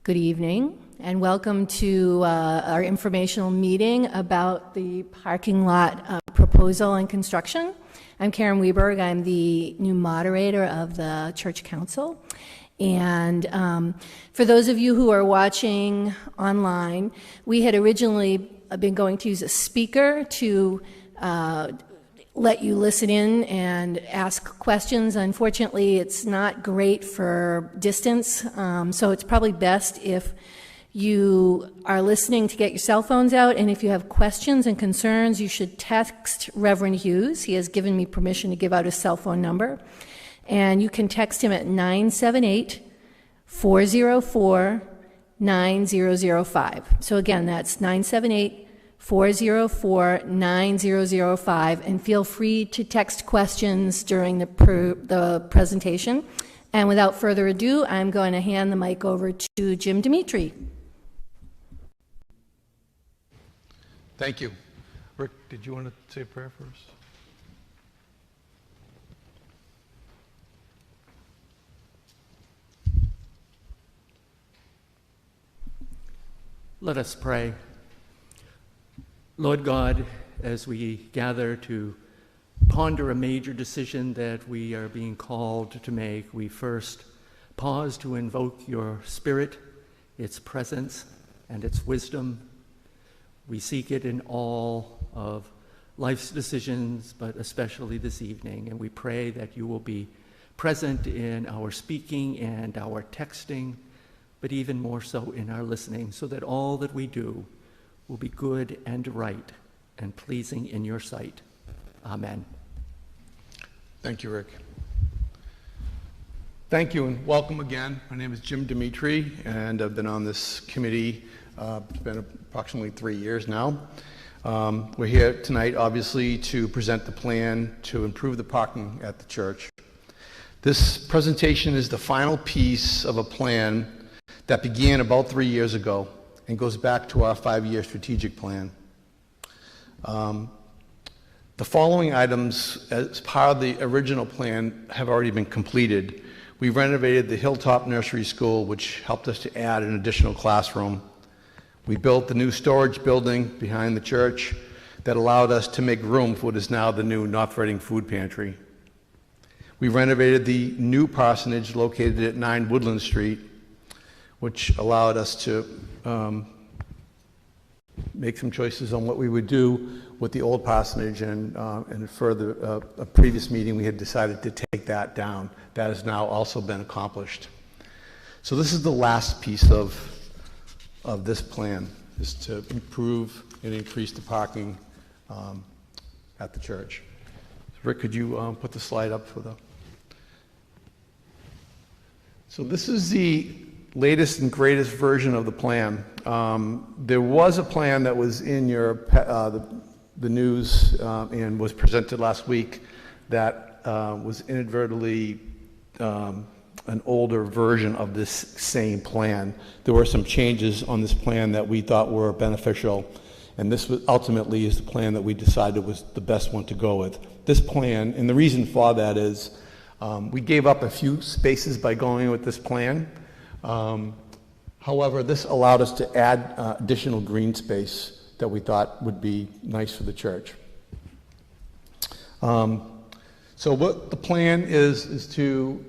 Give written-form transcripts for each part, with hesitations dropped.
Good evening, and welcome to our informational meeting about the parking lot proposal and construction. I'm Karen Weberg. I'm the new moderator of the Church Council. And for those of you who are watching online, we had originally been going to use a speaker to let you listen in and ask questions. Unfortunately, it's not great for distance, so it's probably best if you are listening to get your cell phones out, and if you have questions and concerns, you should text Reverend Hughes. He has given me permission to give out his cell phone number, and you can text him at 978-404-9005. So again, that's 978-404-9005, and feel free to text questions during the presentation. And without further ado, I'm going to hand the mic over to Jim Dimitri. Thank you. Rick, did you want to say a prayer first? Let us pray. Lord God, as we gather to ponder a major decision that we are being called to make, we first pause to invoke your Spirit, its presence, and its wisdom. We seek it in all of life's decisions, but especially this evening, and we pray that you will be present in our speaking and our texting, but even more so in our listening, so that all that we do will be good and right and pleasing in your sight. Amen. Thank you, Rick. Thank you and welcome again. My name is Jim Dimitri, and I've been on this committee. It's been approximately 3 years now. We're here tonight, obviously, to present the plan to improve the parking at the church. This presentation is the final piece of a plan that began about 3 years ago and goes back to our 5-year strategic plan. The following items, as part of the original plan, have already been completed. We renovated the Hilltop Nursery School, which helped us to add an additional classroom. We built the new storage building behind the church that allowed us to make room for what is now the new North Reading Food Pantry. We renovated the new parsonage located at 9 Woodland Street, which allowed us to make some choices on what we would do with the old parsonage, and further, a previous meeting we had decided to take that down. That has now also been accomplished. So this is the last piece of this plan, is to improve and increase the parking at the church. Rick, could you put the slide up for the... So this is the latest and greatest version of the plan. There was a plan that was in your the news and was presented last week that was inadvertently an older version of this same plan. There were some changes on this plan that we thought were beneficial, and this was ultimately is the plan that we decided was the best one to go with. This plan, and the reason for that is we gave up a few spaces by going with this plan. However, this allowed us to add additional green space that we thought would be nice for the church. So what the plan is to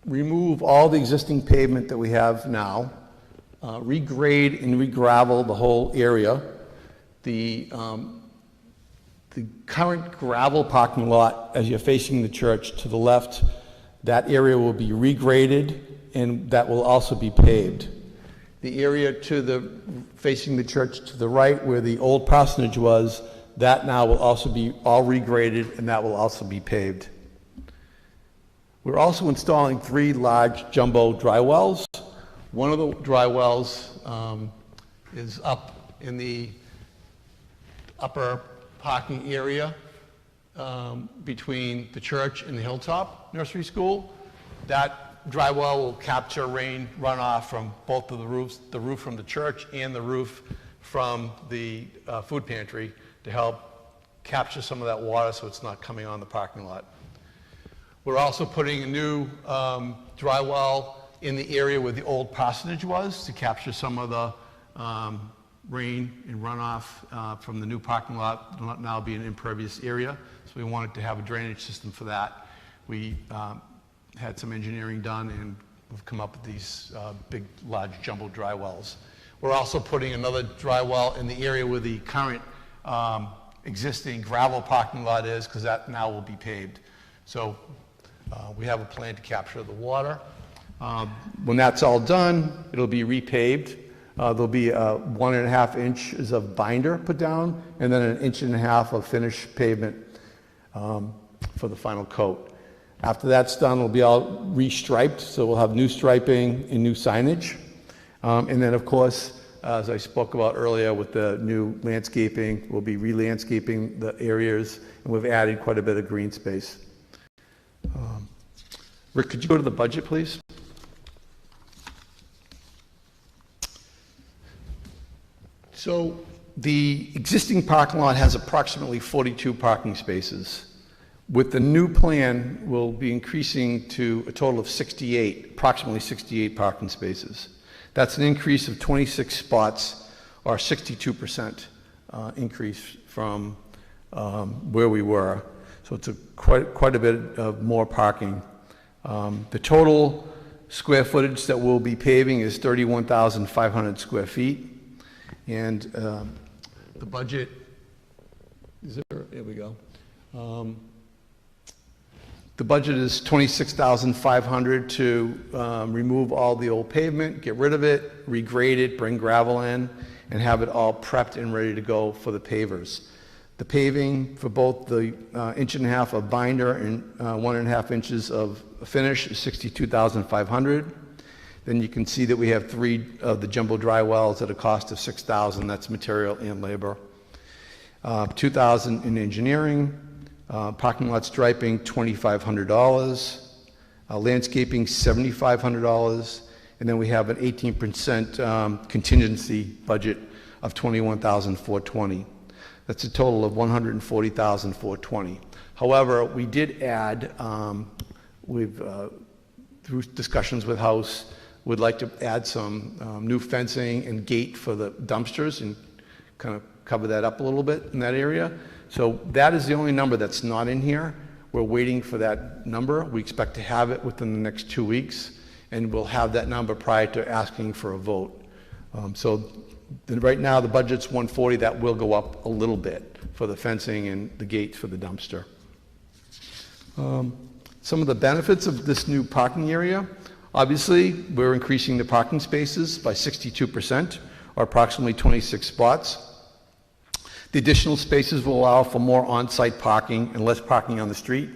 remove all the existing pavement that we have now, regrade and regravel the whole area. The current gravel parking lot, as you're facing the church to the left, that area will be regraded, and that will also be paved. The area facing the church to the right, where the old parsonage was, that now will also be all regraded, and that will also be paved. We're also installing 3 large jumbo dry wells. One of the dry wells is up in the upper parking area between the church and the Hilltop Nursery School. That dry well will capture rain runoff from both of the roofs, the roof from the church and the roof from the food pantry, to help capture some of that water so it's not coming on the parking lot. We're also putting a new dry well in the area where the old parsonage was to capture some of the rain and runoff from the new parking lot now being an impervious area. So we wanted to have a drainage system for that. We had some engineering done, and we've come up with these big, large jumbo dry wells. We're also putting another dry well in the area where the current existing gravel parking lot is, because that now will be paved. So we have a plan to capture the water. When that's all done, it'll be repaved. There'll be 1.5 inches of binder put down, and then 1.5 inches of finished pavement for the final coat. After that's done, it'll be all restriped, so we'll have new striping and new signage. And then, of course, as I spoke about earlier with the new landscaping, we'll be re-landscaping the areas, and we've added quite a bit of green space. Rick, could you go to the budget, please? So the existing parking lot has approximately 42 parking spaces. With the new plan, we'll be increasing to a total of 68, approximately 68 parking spaces. That's an increase of 26 spots, or 62% increase from where we were. So it's quite a bit of more parking. The total square footage that we'll be paving is 31,500 square feet. And the budget, there we go. The budget is $26,500 to remove all the old pavement, get rid of it, regrade it, bring gravel in, and have it all prepped and ready to go for the pavers. The paving for both the 1.5 inches of binder and 1.5 inches of finish is $62,500. Then you can see that we have 3 of the jumbo dry wells at a cost of $6,000. That's material and labor. $2,000 in engineering. Parking lot striping, $2,500. Landscaping, $7,500. And then we have an 18% contingency budget of $21,420. That's a total of $140,420. However, we did add, through discussions with House, would like to add some new fencing and gate for the dumpsters and kind of cover that up a little bit in that area. So that is the only number that's not in here. We're waiting for that number. We expect to have it within the next 2 weeks, and we'll have that number prior to asking for a vote. Right now the budget's $140. That will go up a little bit for the fencing and the gate for the dumpster. Some of the benefits of this new parking area: obviously, we're increasing the parking spaces by 62%, or approximately 26 spots. The additional spaces will allow for more on-site parking and less parking on the street.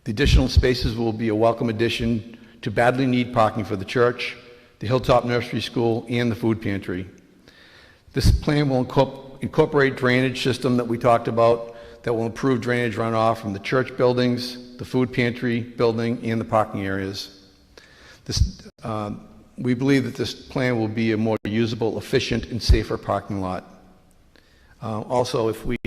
The additional spaces will be a welcome addition to badly needed parking for the church, the Hilltop Nursery School, and the food pantry. This plan will incorporate drainage system that we talked about that will improve drainage runoff from the church buildings, the food pantry building, and the parking areas. We believe that this plan will be a more usable, efficient, and safer parking lot. Also, if we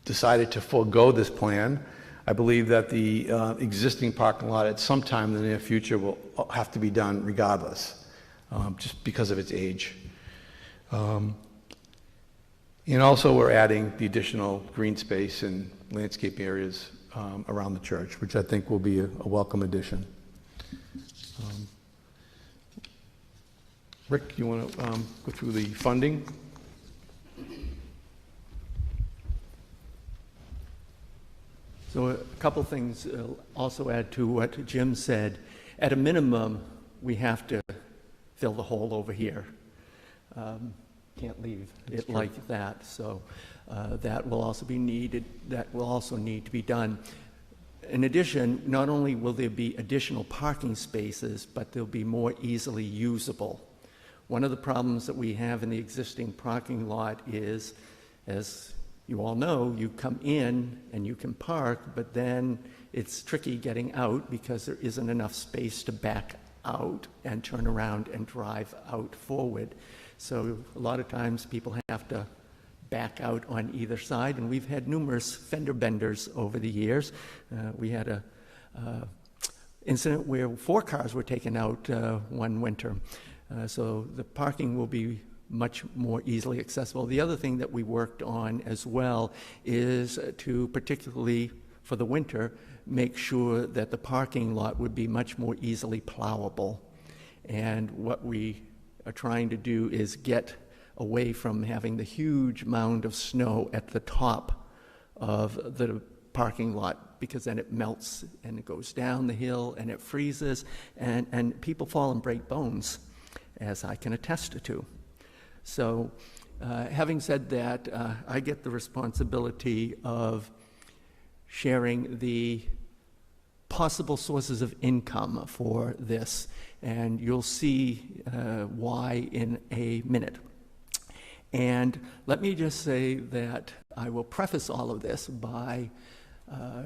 decided to forego this plan, I believe that the existing parking lot at some time in the near future will have to be done regardless, just because of its age. And also, we're adding the additional green space and landscape areas around the church, which I think will be a welcome addition. Rick, you want to go through the funding? So a couple things also add to what Jim said. At a minimum, we have to fill the hole over here. Can't leave it like that. So that will also be needed. That will also need to be done. In addition, not only will there be additional parking spaces, but they'll be more easily usable. One of the problems that we have in the existing parking lot is, as you all know, you come in and you can park, but then it's tricky getting out because there isn't enough space to back out and turn around and drive out forward. So a lot of times people have to back out on either side, and we've had numerous fender benders over the years. We had incident where 4 cars were taken out one winter. So the parking will be much more easily accessible. The other thing that we worked on as well is to, particularly for the winter, make sure that the parking lot would be much more easily plowable. And what we are trying to do is get away from having the huge mound of snow at the top of the parking lot, because then it melts and it goes down the hill and it freezes, and people fall and break bones, as I can attest to. So having said that, I get the responsibility of sharing the possible sources of income for this, and you'll see why in a minute. And let me just say that I will preface all of this by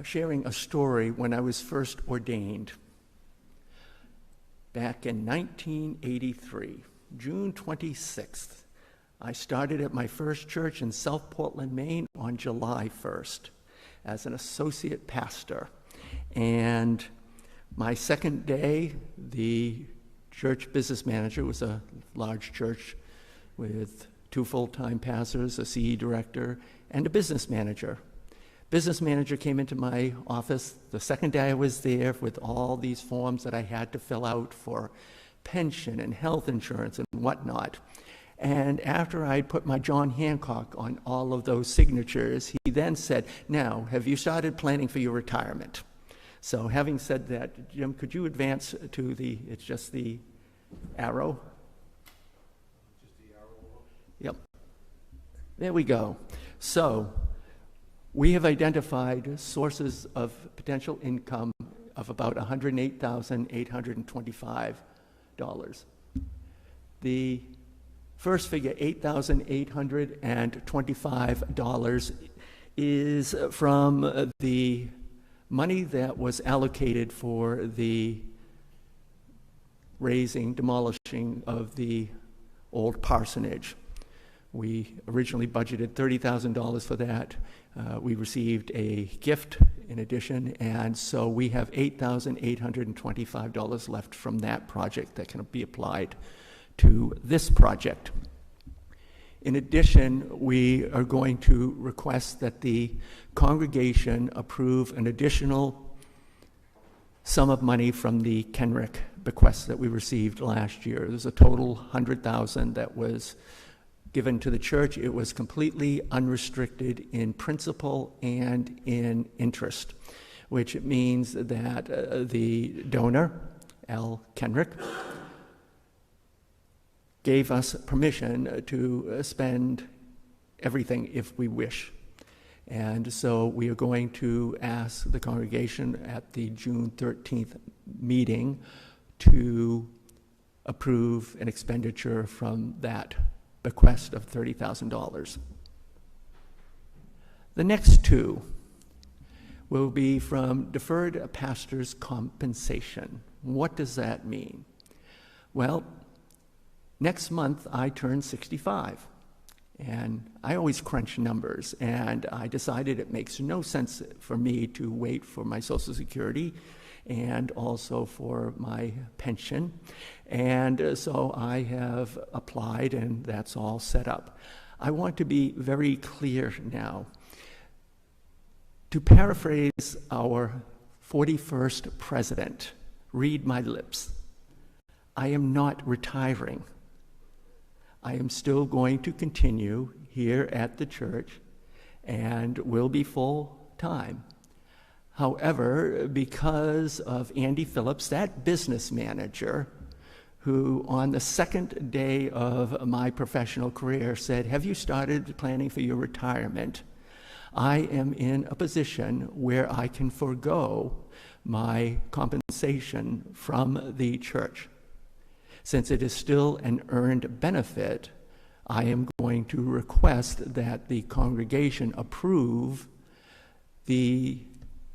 sharing a story when I was first ordained. Back in 1983, June 26th, I started at my first church in South Portland, Maine on July 1st as an associate pastor. And my second day, the church business manager, was a large church with 2 full-time pastors, a CE director, and a business manager. Business manager came into my office the second day I was there with all these forms that I had to fill out for pension and health insurance and whatnot. And after I put my John Hancock on all of those signatures, he then said, "Now, have you started planning for your retirement?" So having said that, Jim, could you advance to it's just the arrow? Just the arrow? Yep. There we go. So we have identified sources of potential income of about $108,825. The first figure, $8,825, is from the money that was allocated for the demolishing of the old parsonage. We originally budgeted $30,000 for that. We received a gift in addition, and so we have $8,825 left from that project that can be applied to this project. In addition, we are going to request that the congregation approve an additional sum of money from the Kenrick bequest that we received last year. There's a total $100,000 that was given to the church. It was completely unrestricted in principal and in interest, which means that the donor, Al Kenrick, gave us permission to spend everything if we wish. And so we are going to ask the congregation at the June 13th meeting to approve an expenditure from that bequest of $30,000. The next 2 will be from deferred pastor's compensation. What does that mean? Well, next month I turn 65, and I always crunch numbers, and I decided it makes no sense for me to wait for my Social Security and also for my pension. And so I have applied, and that's all set up. I want to be very clear now. To paraphrase our 41st president, read my lips, I am not retiring. I am still going to continue here at the church and will be full-time. However, because of Andy Phillips, that business manager, who on the second day of my professional career said, "Have you started planning for your retirement?" I am in a position where I can forego my compensation from the church. Since it is still an earned benefit, I am going to request that the congregation approve the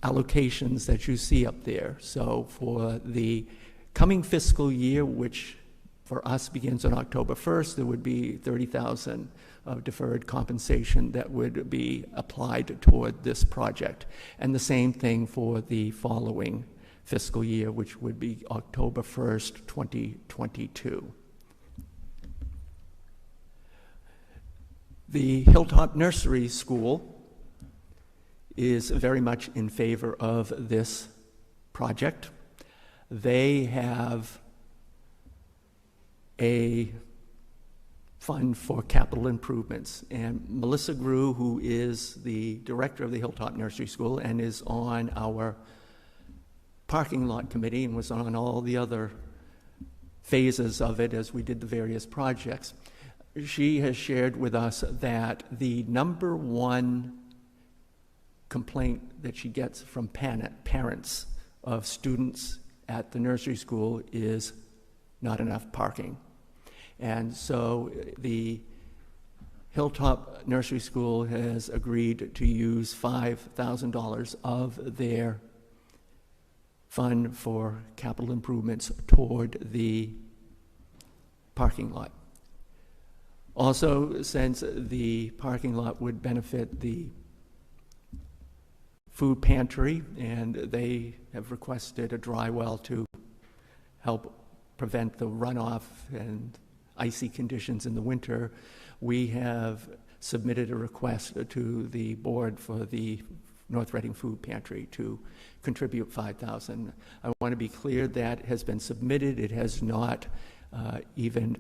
allocations that you see up there. So for the coming fiscal year, which for us begins on October 1st, there would be $30,000 of deferred compensation that would be applied toward this project. And the same thing for the following fiscal year, which would be October 1st, 2022. The Hilltop Nursery School is very much in favor of this project. They have a fund for capital improvements, and Melissa Grew, who is the director of the Hilltop Nursery School and is on our parking lot committee and was on all the other phases of it as we did the various projects, she has shared with us that the number one complaint that she gets from parents of students at the nursery school is not enough parking. And so the Hilltop Nursery School has agreed to use $5,000 of their fund for capital improvements toward the parking lot. Also, since the parking lot would benefit the food pantry, and they have requested a dry well to help prevent the runoff and icy conditions in the winter, we have submitted a request to the board for the North Reading Food Pantry to contribute $5,000. I want to be clear that has been submitted. It has not even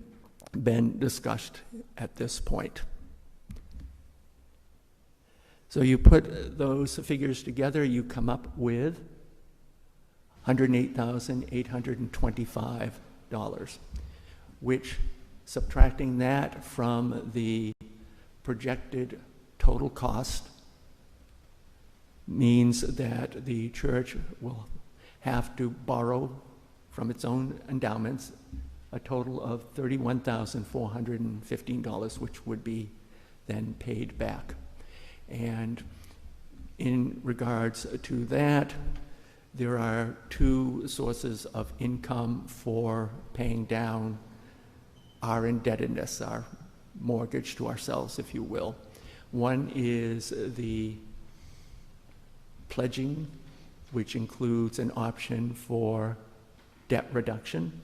been discussed at this point. So you put those figures together, you come up with $108,825, which, subtracting that from the projected total cost, means that the church will have to borrow from its own endowments a total of $31,415, which would be then paid back. And in regards to that, there are two sources of income for paying down our indebtedness, our mortgage to ourselves, if you will. One is the pledging, which includes an option for debt reduction.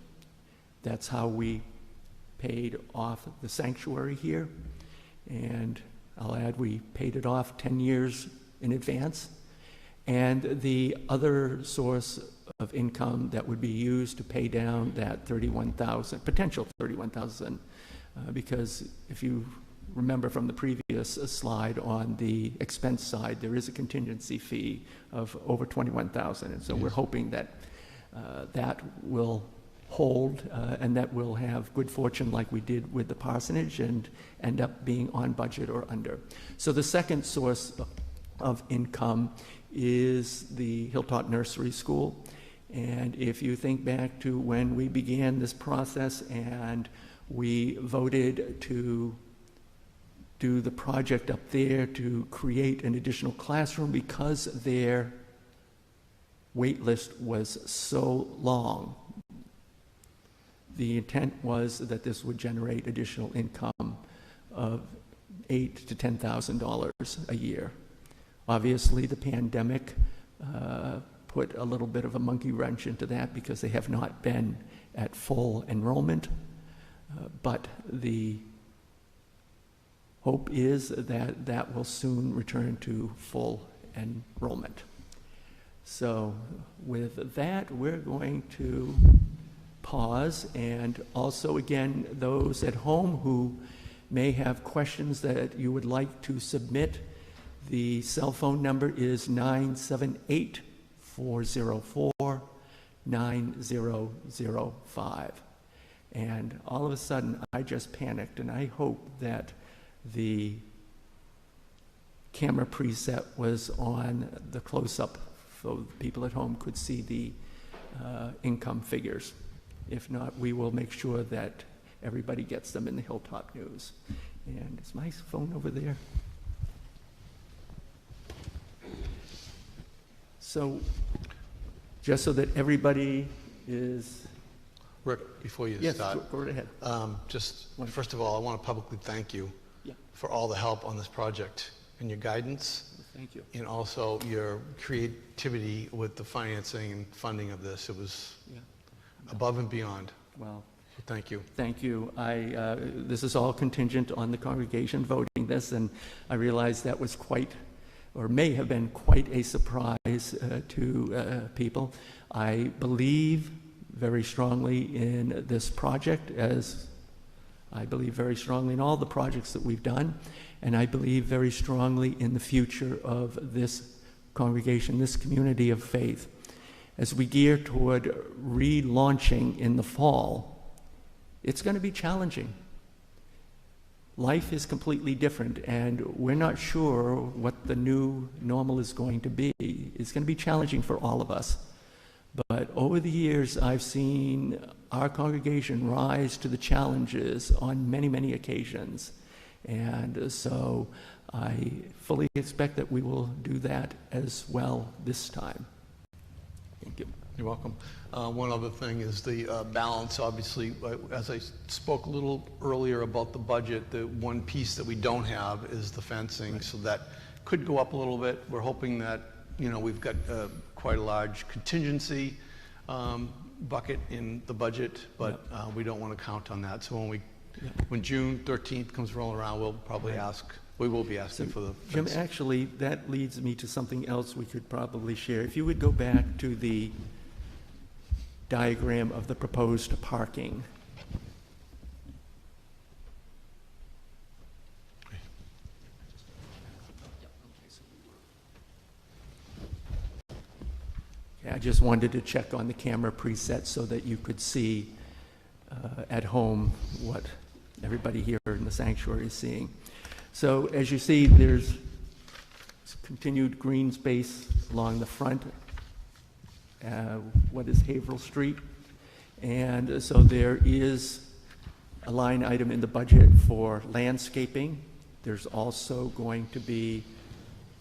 That's how we paid off the sanctuary here. And I'll add, we paid it off 10 years in advance. And the other source of income that would be used to pay down that potential $31,000, because if you remember from the previous slide on the expense side, there is a contingency fee of over $21,000. And so we're hoping that that will hold and that we'll have good fortune like we did with the parsonage and end up being on budget or under. So the second source of income is the Hilltop Nursery School. And if you think back to when we began this process and we voted to do the project up there to create an additional classroom because their wait list was so long, the intent was that this would generate additional income of $8,000 to $10,000 a year. Obviously, the pandemic put a little bit of a monkey wrench into that because they have not been at full enrollment. But the hope is that that will soon return to full enrollment. So with that, we're going to pause, and also again, those at home who may have questions that you would like to submit, the cell phone number is 978-404-9005. And all of a sudden, I just panicked, and I hope that the camera preset was on the close-up so people at home could see the income figures. If not, we will make sure that everybody gets them in the Hilltop News. And is my phone over there? So, just so that everybody is... Rick, before you yes, start, go right ahead. First of all, I want to publicly thank you for all the help on this project and your guidance. Thank you. and also your creativity with the financing and funding of this. It was above and beyond. Well, So thank you. thank you. This is all contingent on the congregation voting this, and I realize that was quite, or may have been quite a surprise to people. I believe very strongly in this project, as I believe very strongly in all the projects that we've done, and I believe very strongly in the future of this congregation, this community of faith. As we gear toward relaunching in the fall, it's going to be challenging. Life is completely different, and we're not sure what the new normal is going to be. It's going to be challenging for all of us. But over the years, I've seen our congregation rise to the challenges on many, many occasions. And so I fully expect that we will do that as well this time. Thank you. You're welcome. One other thing is the balance. Obviously, as I spoke a little earlier about the budget, the one piece that we don't have is the fencing, so that could go up a little bit. We're hoping that, you know, we've got quite a large contingency bucket in the budget, but we don't want to count on that. So when June 13th comes rolling around, we'll probably we will be asking for the Jim, fence. actually, that leads me to something else we could probably share. If you would go back to the diagram of the proposed parking. I just wanted to check on the camera preset so that you could see at home what everybody here in the sanctuary is seeing. So as you see, there's continued green space along the front, what is Haverhill Street. And so there is a line item in the budget for landscaping. There's also going to be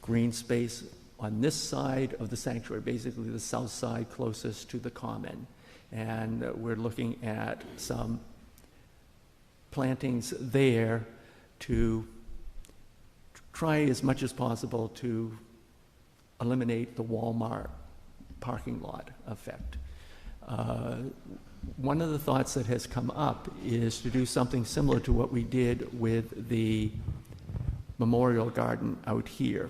green space on this side of the sanctuary, basically the south side closest to the common. And we're looking at some plantings there to try as much as possible to eliminate the Walmart parking lot effect. One of the thoughts that has come up is to do something similar to what we did with the Memorial Garden out here.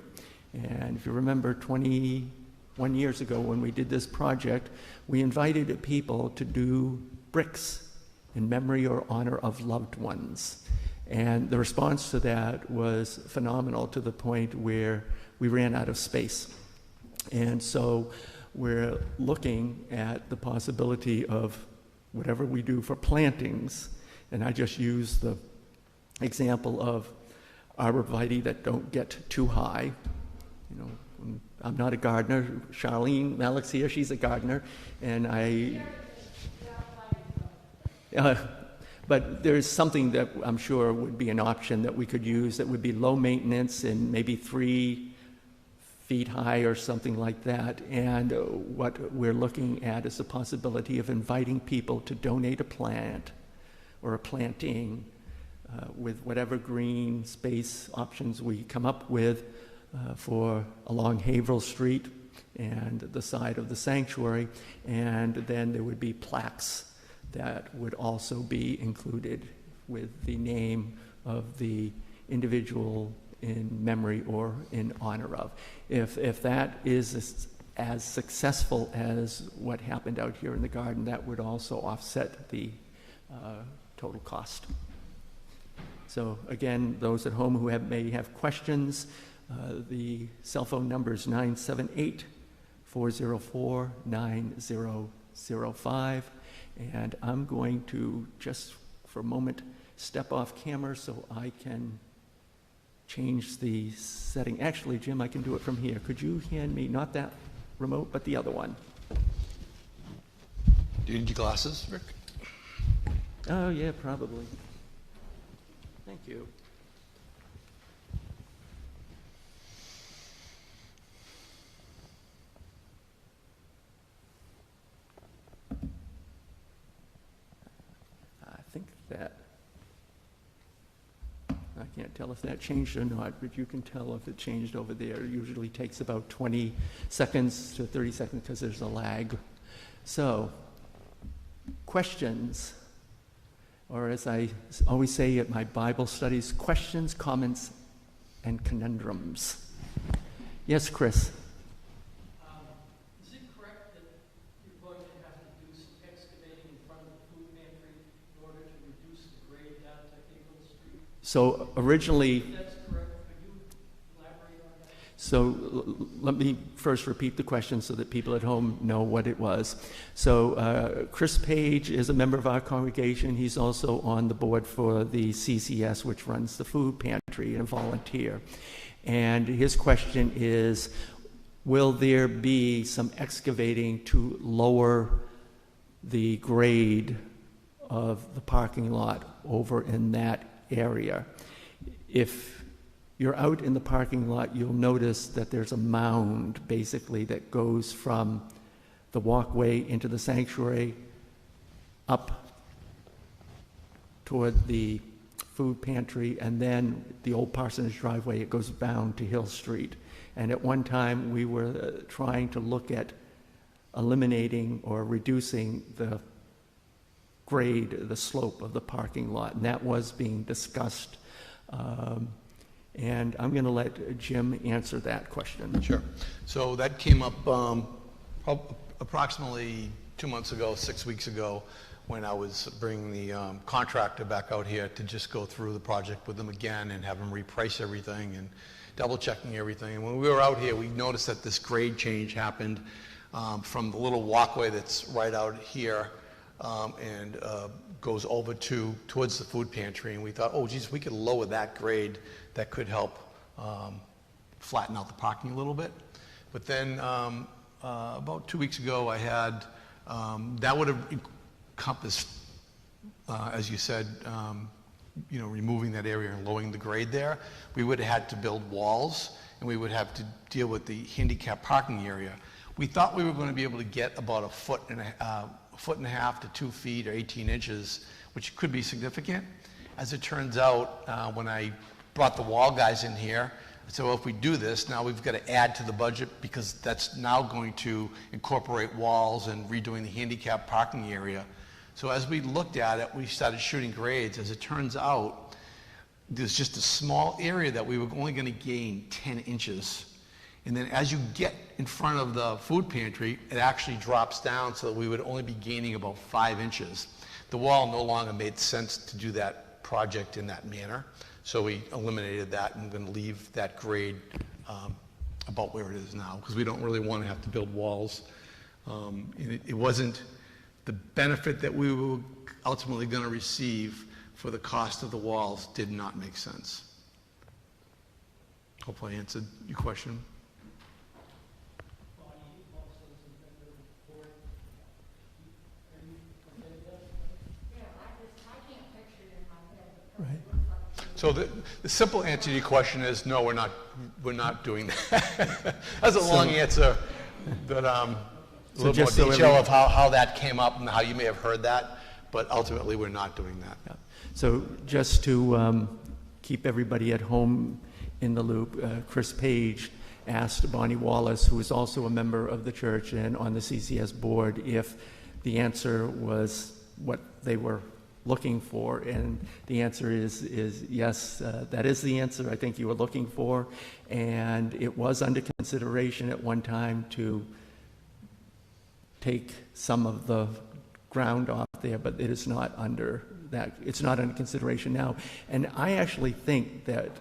And if you remember 21 years ago when we did this project, we invited people to do bricks in memory or honor of loved ones. And the response to that was phenomenal, to the point where we ran out of space. And so we're looking at the possibility of whatever we do for plantings, and I just use the example of arborvitae that don't get too high. You know, I'm not a gardener. Charlene Malik's here, she's a gardener, and but there's something that I'm sure would be an option that we could use that would be low maintenance and maybe 3 feet high or something like that. And what we're looking at is the possibility of inviting people to donate a plant or a planting with whatever green space options we come up with for along Haverhill Street and the side of the sanctuary. And then there would be plaques that would also be included with the name of the individual in memory or in honor of. If that is as successful as what happened out here in the garden, that would also offset the total cost. So again, those at home who may have questions, the cell phone number is 978-404-9005. And I'm going to, just for a moment, step off camera so I can change the setting. Actually, Jim, I can do it from here. Could you hand me, not that remote, but the other one? Do you need your glasses, Rick? Oh, yeah, probably. Thank you. I can't tell if that changed or not, but you can tell if it changed over there. It usually takes about 20 seconds to 30 seconds because there's a lag. So, questions, or as I always say at my Bible studies, questions, comments, and conundrums. Yes, Chris? Is it correct that you're going to have to do some excavating in front of the food pantry in order to reduce the grade down to April Street? So originally, If that's correct, could you elaborate on that? so let me first repeat the question so that people at home know what it was. So Chris Page is a member of our congregation. He's also on the board for the CCS, which runs the food pantry, and a volunteer. And his question is, will there be some excavating to lower the grade of the parking lot over in that area? If you're out in the parking lot, you'll notice that there's a mound, basically, that goes from the walkway into the sanctuary up toward the food pantry, and then the old parsonage driveway, it goes down to Hill Street. And at one time, we were trying to look at eliminating or reducing the grade, the slope of the parking lot, and that was being discussed. And I'm going to let Jim answer that question. Sure. So that came up approximately 2 months ago, 6 weeks ago, when I was bringing the contractor back out here to just go through the project with them again and have them reprice everything and double checking everything. And when we were out here, we noticed that this grade change happened from the little walkway that's right out here and goes over towards the food pantry. And we thought, oh geez, we could lower that grade. That could help flatten out the parking a little bit. But then about 2 weeks ago, I had, that would have encompassed, as you said, removing that area and lowering the grade there. We would have had to build walls, and we would have to deal with the handicap parking area. We thought we were going to be able to get about a foot and a half to 2 feet or 18 inches, which could be significant. As it turns out, when I brought the wall guys in here, I said, well, if we do this, now we've got to add to the budget because that's now going to incorporate walls and redoing the handicap parking area. So as we looked at it, we started shooting grades. As it turns out, there's just a small area that we were only going to gain 10 inches. And then as you get in front of the food pantry, it actually drops down so that we would only be gaining about 5 inches. The wall no longer made sense to do that project in that manner. So we eliminated that and going to leave that grade about where it is now because we don't really want to have to build walls. It wasn't the benefit that we were ultimately going to receive for the cost of the walls did not make sense. Hopefully I answered your question. Right. So the simple answer to your question is no, we're not doing that. That's a long answer, but a little more detail of how that came up and how you may have heard that, but ultimately we're not doing that. Yeah. So just to keep everybody at home in the loop, Chris Page asked Bonnie Wallace, who is also a member of the church and on the CCS board, if the answer was what they were looking for, and the answer is yes, that is the answer I think you were looking for, and it was under consideration at one time to take some of the ground off there, but it is not under that, it's not under consideration now. And I actually think that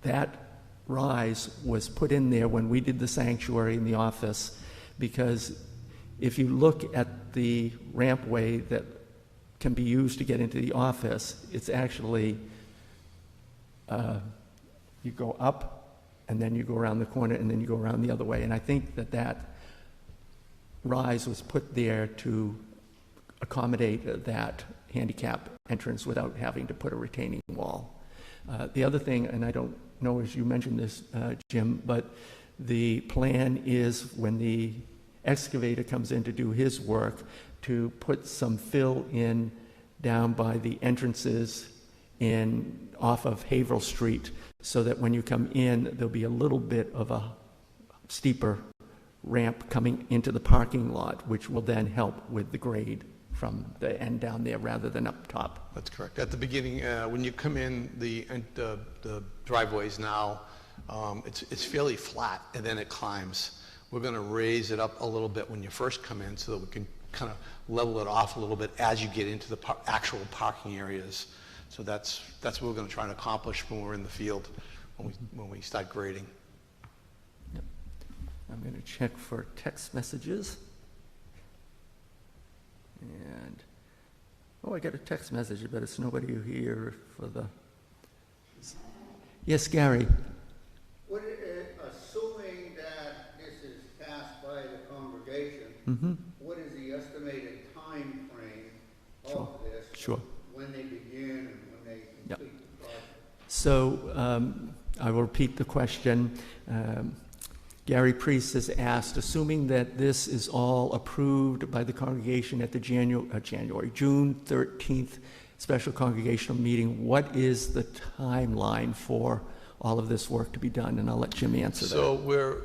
that rise was put in there when we did the sanctuary in the office, because if you look at the rampway that can be used to get into the office, it's actually, you go up and then you go around the corner and then you go around the other way. And I think that that rise was put there to accommodate that handicap entrance without having to put a retaining wall. The other thing, and I don't know if you mentioned this, Jim, but the plan is when the excavator comes in to do his work, to put some fill in down by the entrances off of Haverhill Street, so that when you come in, there'll be a little bit of a steeper ramp coming into the parking lot, which will then help with the grade from the end down there rather than up top. That's correct. At the beginning, when you come in, the driveways now, it's fairly flat, and then it climbs. We're going to raise it up a little bit when you first come in so that we can kind of level it off a little bit as you get into the actual parking areas. So that's what we're going to try and accomplish when we're in the field, when we start grading. Yep. I'm going to check for text messages. And, oh, I got a text message, but it's nobody here for the... Yes, Gary? Assuming that this is passed by the congregation, what is the estimated time frame of this? Sure. When they begin and when they complete the project? So I will repeat the question. Gary Priest has asked, assuming that this is all approved by the congregation at the June 13th special congregational meeting, what is the timeline for all of this work to be done? And I'll let Jim answer that. So we're,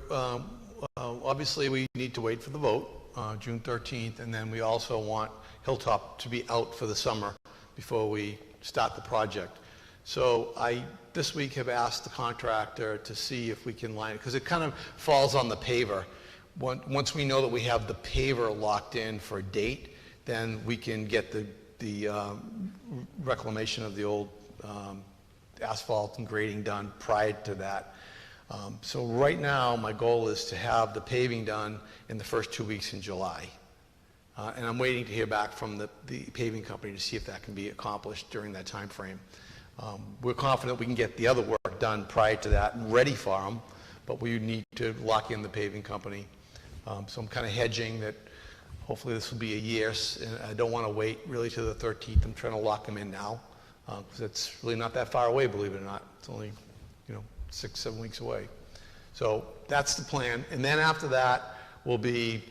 obviously we need to wait for the vote, June 13th, and then we also want Hilltop to be out for the summer before we start the project. So this week have asked the contractor to see if we can line it, because it kind of falls on the paver. Once we know that we have the paver locked in for a date, then we can get the reclamation of the old asphalt and grading done prior to that. So right now, my goal is to have the paving done in the first 2 weeks in July. And I'm waiting to hear back from the paving company to see if that can be accomplished during that time frame. We're confident we can get the other work done prior to that and ready for them, but we need to lock in the paving company. So I'm kind of hedging that hopefully this will be a year, and I don't want to wait really to the 13th. I'm trying to lock them in now, because it's really not that far away, believe it or not. It's only, 6-7 weeks away. So that's the plan. And then after that, we'll be,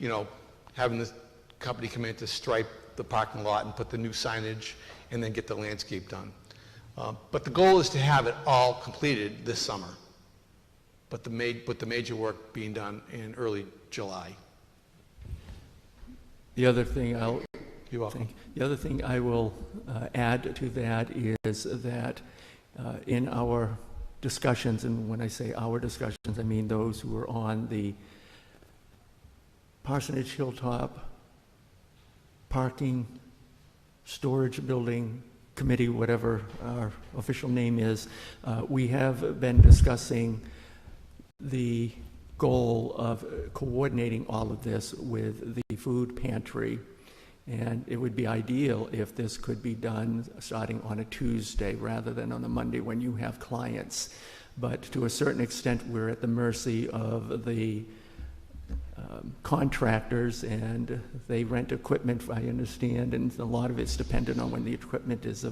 having the company come in to stripe the parking lot and put the new signage and then get the landscape done. But the goal is to have it all completed this summer, but the major work being done in early July. The other thing You're welcome. The other thing I will add to that is that in our discussions, and when I say our discussions, I mean those who are on the Parsonage Hilltop Parking Storage Building Committee, whatever our official name is, we have been discussing the goal of coordinating all of this with the food pantry, and it would be ideal if this could be done starting on a Tuesday rather than on a Monday when you have clients. But to a certain extent, we're at the mercy of the contractors, and they rent equipment, I understand, and a lot of it's dependent on when the equipment is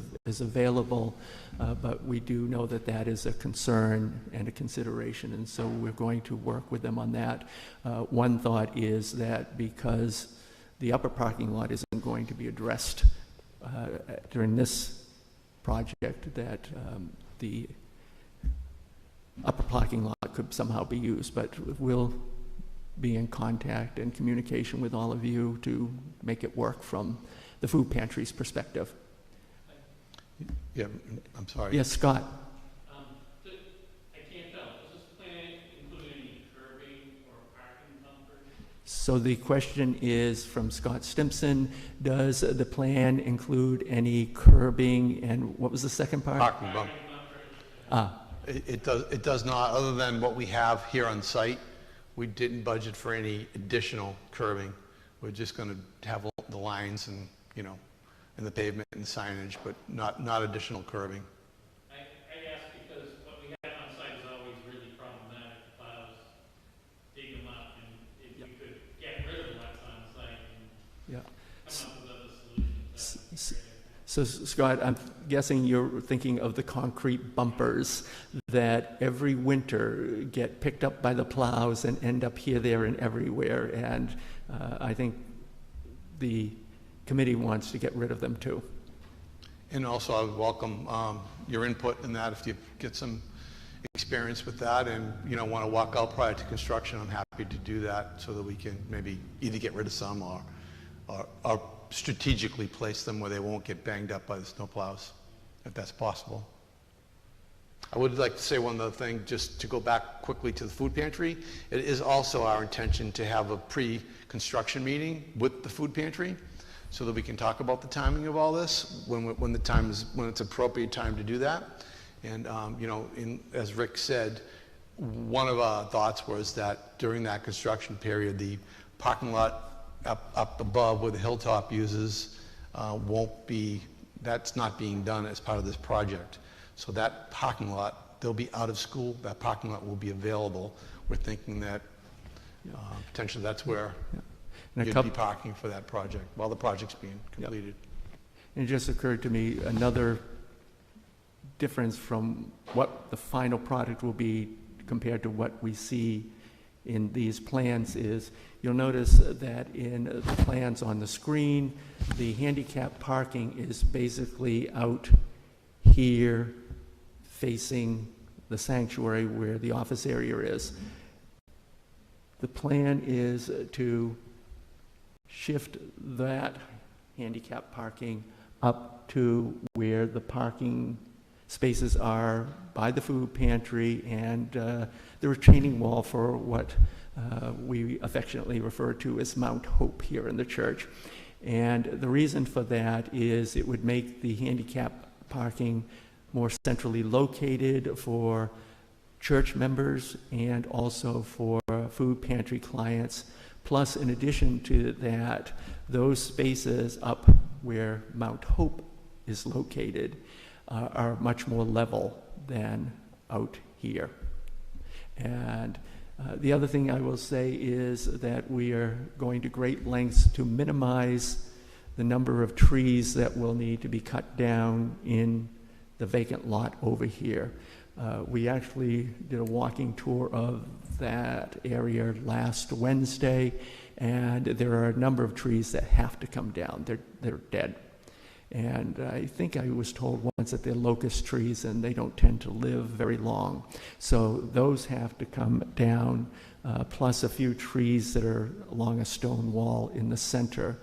available, but we do know that that is a concern and a consideration, and so we're going to work with them on that. One thought is that because the upper parking lot isn't going to be addressed during this project, that the upper parking lot could somehow be used, but we'll be in contact and communication with all of you to make it work from the food pantry's perspective. Yeah, I'm sorry. Yes, Scott. I can't tell. Does this plan include any curbing or parking bumpers? So the question is from Scott Stimpson, does the plan include any curbing, and what was the second part? Parking bump. It does not, other than what we have here on site. We didn't budget for any additional curbing. We're just going to have the lines and, and the pavement and signage, but not additional curbing. I ask because what we have on site is always really problematic. The plows dig them up, and if we could get rid of what's on site and come up with other solutions, that would be great. So, Scott, I'm guessing you're thinking of the concrete bumpers that every winter get picked up by the plows and end up here, there, and everywhere. And I think the committee wants to get rid of them too. And also, I would welcome your input in that if you get some experience with that and, you know, want to walk out prior to construction. I'm happy to do that so that we can maybe either get rid of some or strategically place them where they won't get banged up by the snowplows, if that's possible. I would like to say one other thing, just to go back quickly to the food pantry. It is also our intention to have a pre-construction meeting with the food pantry so that we can talk about the timing of all this when it's appropriate time to do that. And you know, as Rick said, one of our thoughts was that during that construction period, the parking lot up above where the hilltop uses that's not being done as part of this project. So that parking lot, they'll be out of school, that parking lot will be available. We're thinking that potentially that's where you'd be parking for that project while the project's being completed. And it just occurred to me, another difference from what the final product will be compared to what we see in these plans is, you'll notice that in the plans on the screen, the handicap parking is basically out here facing the sanctuary where the office area is. The plan is to shift that handicap parking up to where the parking spaces are by the food pantry and the retaining wall for what we affectionately refer to as Mount Hope here in the church. And the reason for that is it would make the handicap parking more centrally located for church members and also for food pantry clients. Plus, in addition to that, those spaces up where Mount Hope is located are much more level than out here. And the other thing I will say is that we are going to great lengths to minimize the number of trees that will need to be cut down in the vacant lot over here. We actually did a walking tour of that area last Wednesday, and there are a number of trees that have to come down. They're dead. And I think I was told once that they're locust trees and they don't tend to live very long. So those have to come down, plus a few trees that are along a stone wall in the center.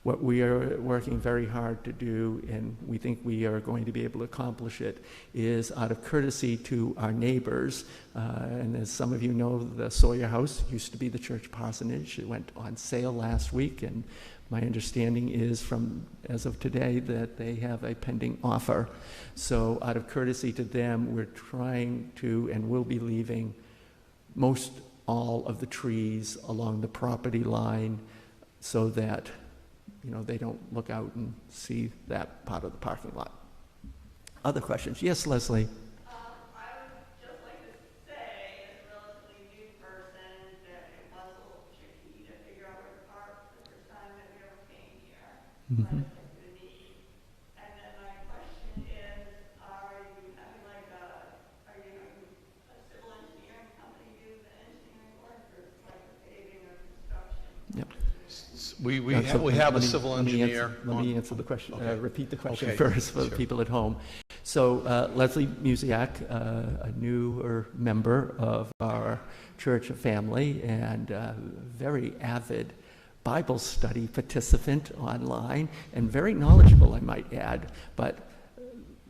What we are working very hard to do, and we think we are going to be able to accomplish it, is out of courtesy to our neighbors. And as some of you know, the Sawyer House used to be the church parsonage. It went on sale last week, and my understanding is from as of today that they have a pending offer. So out of courtesy to them, we're trying to and will be leaving most all of the trees along the property line so that they don't look out and see that part of the parking lot. Other questions? Yes, Leslie. I would just like to say, as a relatively new person, that it was a little tricky to figure out where to park the first time that we ever came here. Mm-hmm. The need. And then my question is, are you having are you having a civil engineering company do the engineering work, or like the paving or construction? Yep. We have a civil engineer. Let me answer the question, Okay. repeat the question Okay, first for the sure. people at home. So Leslie Musiak, a newer member of our church family and very avid Bible study participant online and very knowledgeable, I might add, but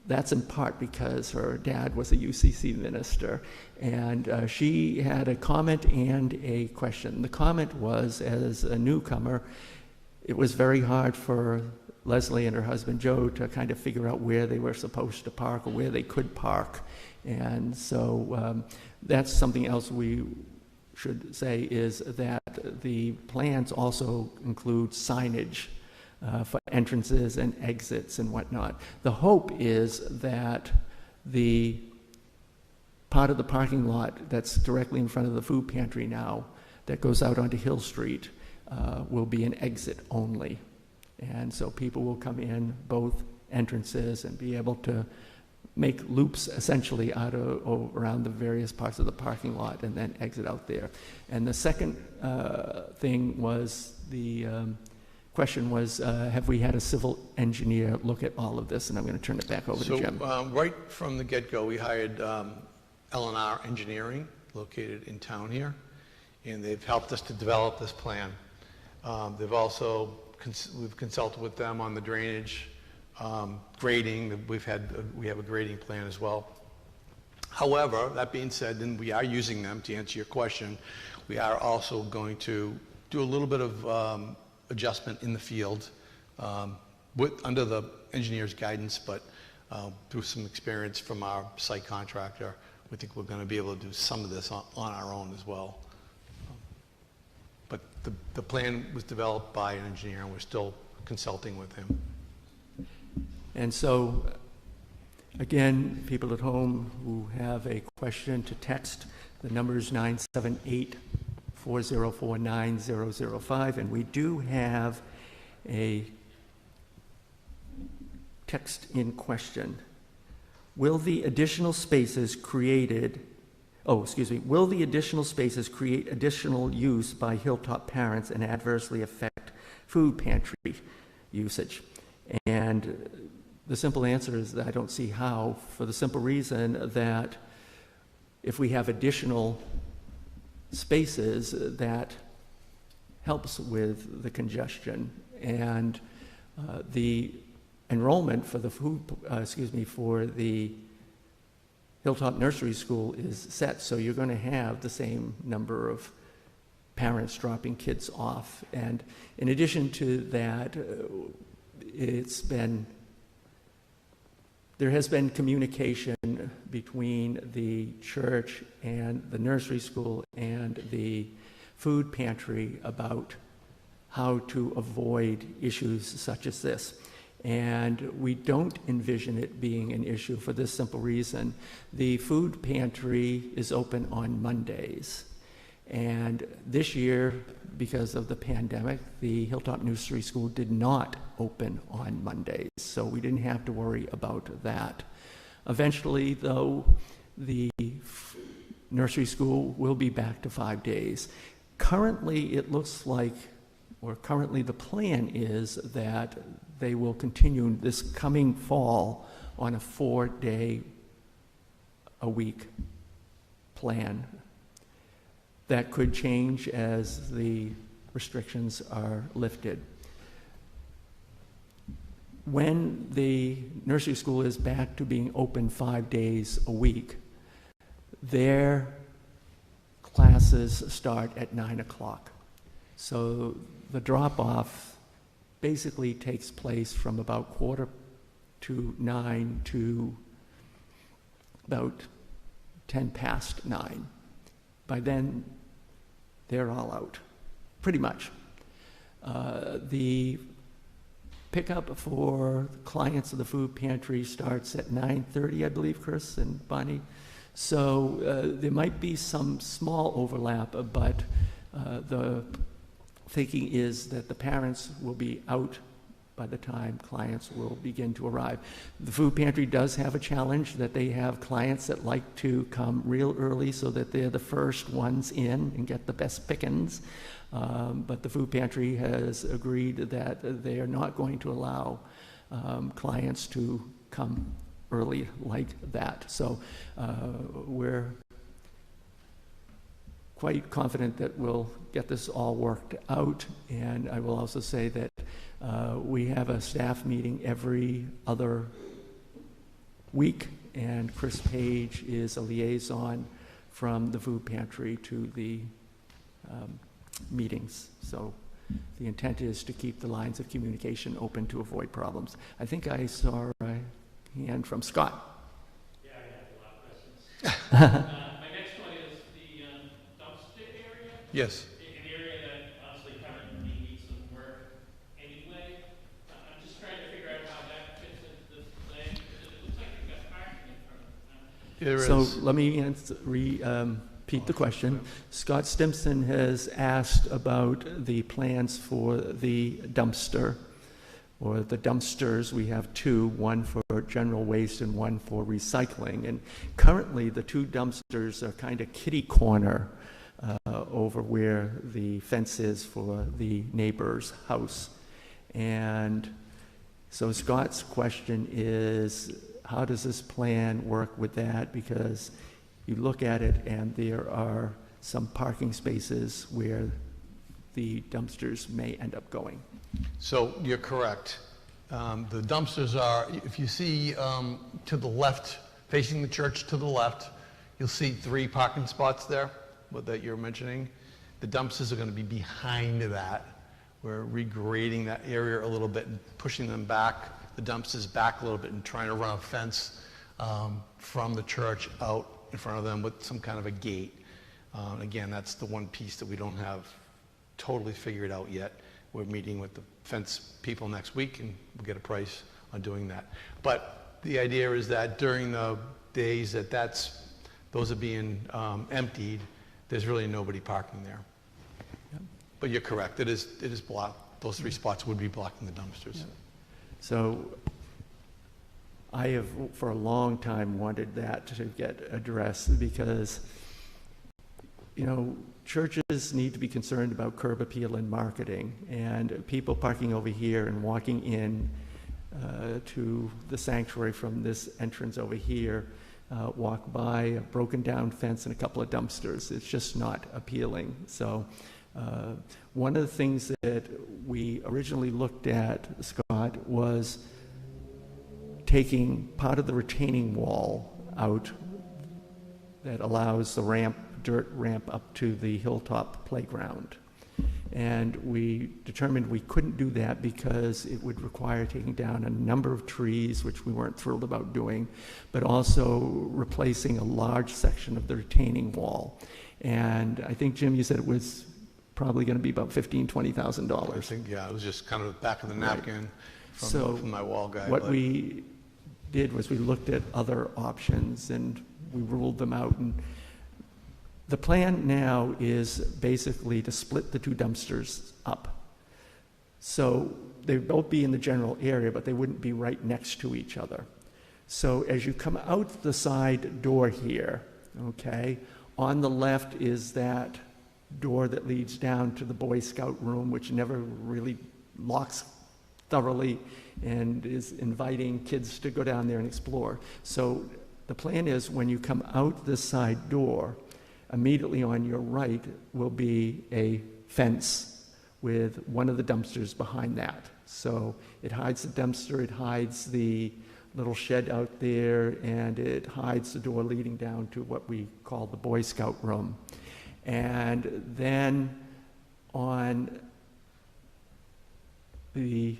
that's in part because her dad was a UCC minister, and she had a comment and a question. The comment was, as a newcomer, it was very hard for Leslie and her husband Joe to kind of figure out where they were supposed to park or where they could park. And so that's something else we should say, is that the plans also include signage for entrances and exits and whatnot. The hope is that the part of the parking lot that's directly in front of the food pantry now that goes out onto Hill Street will be an exit only. And so people will come in both entrances and be able to make loops essentially around the various parts of the parking lot and then exit out there. And the second thing was the question was, have we had a civil engineer look at all of this? And I'm going to turn it back over to Jim. Right from the get-go, we hired L&R Engineering, located in town here, and they've helped us to develop this plan. They've also, we've consulted with them on the drainage, grading. We have a grading plan as well. However, that being said, and we are using them to answer your question, we are also going to do a little bit of adjustment in the field under the engineer's guidance, but through some experience from our site contractor, we think we're going to be able to do some of this on our own as well. But the plan was developed by an engineer, and we're still consulting with him. And so, again, people at home who have a question, to text. The number is 978-404-9005, and we do have a text in question. Will the additional spaces create additional use by Hilltop parents and adversely affect food pantry usage? And the simple answer is that I don't see how, for the simple reason that if we have additional spaces, that helps with the congestion. And the enrollment for the for the Hilltop Nursery School is set, so you're going to have the same number of parents dropping kids off. And in addition to that, there has been communication between the church and the nursery school and the food pantry about how to avoid issues such as this. And we don't envision it being an issue for this simple reason. The food pantry is open on Mondays. And this year, because of the pandemic, the Hilltop Nursery School did not open on Mondays, so we didn't have to worry about that. Eventually, though, the nursery school will be back to 5 days. Currently, it looks like, or currently the plan is that they will continue this coming fall on a 4-day-a-week plan. That could change as the restrictions are lifted. When the nursery school is back to being open 5 days a week, their classes start at 9 o'clock. So the drop-off basically takes place from about 8:45 to about 9:10. By then, they're all out, pretty much. The pickup for clients of the food pantry starts at 9:30, I believe, Chris and Bonnie. So there might be some small overlap, but the thinking is that the parents will be out by the time clients will begin to arrive. The food pantry does have a challenge that they have clients that like to come real early so that they're the first ones in and get the best pickings. But the food pantry has agreed that they are not going to allow clients to come early like that. So we're quite confident that we'll get this all worked out. And I will also say that we have a staff meeting every other week, and Chris Page is a liaison from the food pantry to the meetings. So the intent is to keep the lines of communication open to avoid problems. I think I saw a hand from Scott. Yeah, I have a lot of questions. My next one is the dumpster area. Yes. An area that honestly currently needs some work anyway. I'm just trying to figure out how that fits into this plan, because it looks like you've got parking in front of it. There So is. let me repeat the question. Scott Stimson has asked about the plans for the dumpster, or the dumpsters. We have two, one for general waste and one for recycling. And currently, the two dumpsters are kind of kitty corner over where the fence is for the neighbor's house. And so Scott's question is, how does this plan work with that? Because you look at it and there are some parking spaces where the dumpsters may end up going. So you're correct. The dumpsters are, if you see to the left, facing the church to the left, you'll see 3 parking spots there that you're mentioning. The dumpsters are going to be behind that. We're regrading that area a little bit and pushing them back, the dumpsters back a little bit, and trying to run a fence from the church out in front of them with some kind of a gate. Again, that's the one piece that we don't have totally figured out yet. We're meeting with the fence people next week, and we'll get a price on doing that. But the idea is that during the days that those are being emptied, there's really nobody parking there. Yep. But you're correct. It is blocked. Those 3 spots would be blocking the dumpsters. Yep. So I have, for a long time, wanted that to get addressed because, churches need to be concerned about curb appeal and marketing, and people parking over here and walking in to the sanctuary from this entrance over here walk by a broken down fence and a couple of dumpsters. It's just not appealing. So one of the things that we originally looked at, Scott, was taking part of the retaining wall out that allows the dirt ramp up to the hilltop playground. And we determined we couldn't do that because it would require taking down a number of trees, which we weren't thrilled about doing, but also replacing a large section of the retaining wall. And I think, Jim, you said it was probably going to be about $15,000, $20,000. I think, yeah, it was just kind of the back of the napkin from my wall guy. What we did was we looked at other options and we ruled them out. And the plan now is basically to split the 2 dumpsters up. So they'd both be in the general area, but they wouldn't be right next to each other. So as you come out the side door here, okay, on the left is that door that leads down to the Boy Scout room, which never really locks thoroughly and is inviting kids to go down there and explore. So the plan is when you come out this side door, immediately on your right will be a fence with one of the dumpsters behind that. So it hides the dumpster, it hides the little shed out there, and it hides the door leading down to what we call the Boy Scout room. And then on the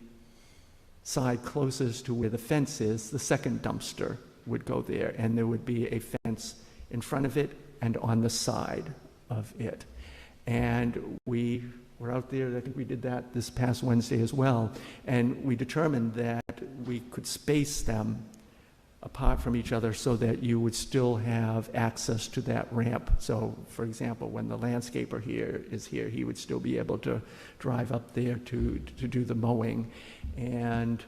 side closest to where the fence is, the second dumpster would go there, and there would be a fence in front of it and on the side of it. And we were out there, I think we did that this past Wednesday as well, and we determined that we could space them apart from each other so that you would still have access to that ramp. So, for example, when the landscaper is here, he would still be able to drive up there to do the mowing. And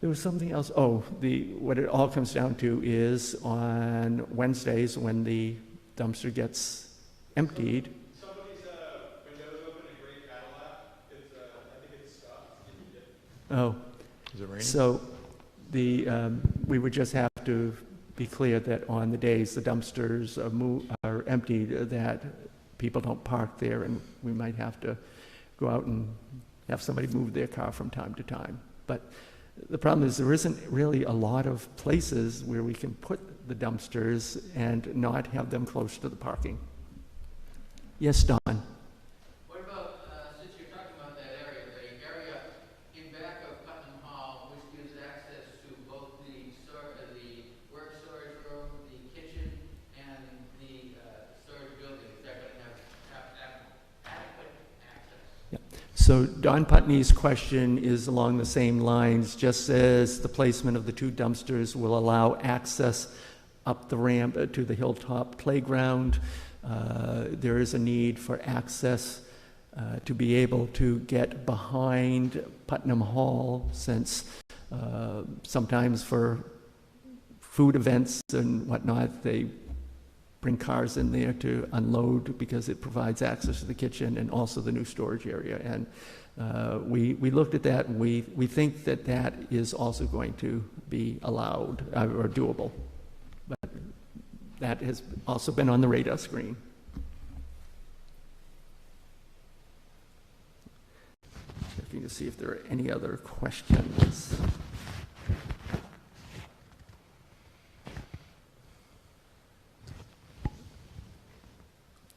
there was something else. What it all comes down to is on Wednesdays when the dumpster gets emptied. Somebody's windows open in Great Cadillac. I think it's stopped. Oh. Is it raining? So we would just have to be clear that on the days the dumpsters are emptied, that people don't park there, and we might have to go out and have somebody move their car from time to time. But the problem is there isn't really a lot of places where we can put the dumpsters and not have them close to the parking. Yes, Don? What about, since you're talking about that area, the area in back of Putnam Hall, which gives access to both the work storage room, the kitchen, and the storage building, is that going to have adequate access? So Don Putney's question is along the same lines. Just as the placement of the 2 dumpsters will allow access up the ramp to the hilltop playground, there is a need for access to be able to get behind Putnam Hall, since sometimes for food events and whatnot, they bring cars in there to unload because it provides access to the kitchen and also the new storage area. And we looked at that, and we think that that is also going to be allowed or doable. But that has also been on the radar screen. Checking to see if there are any other questions.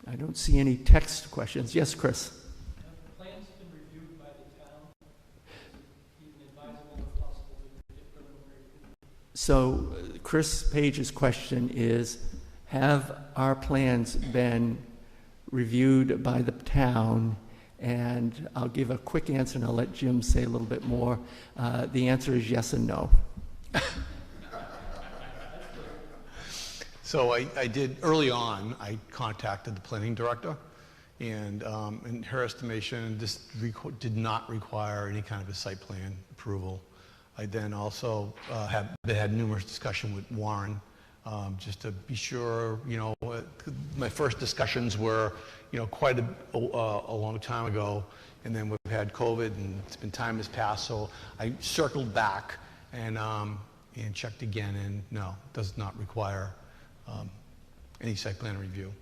I don't see any text questions. Yes, Chris? Have the plans been reviewed by the town? Even advisable if possible to get preliminary? So Chris Page's question is, have our plans been reviewed by the town? And I'll give a quick answer and I'll let Jim say a little bit more. The answer is yes and no. So I did, early on, I contacted the planning director, and in her estimation, this did not require any kind of a site plan approval. I then also had numerous discussions with Warren, just to be sure, my first discussions were, quite a long time ago, and then we've had COVID, and time has passed, so I circled back and checked again, and no, does not require any site plan review.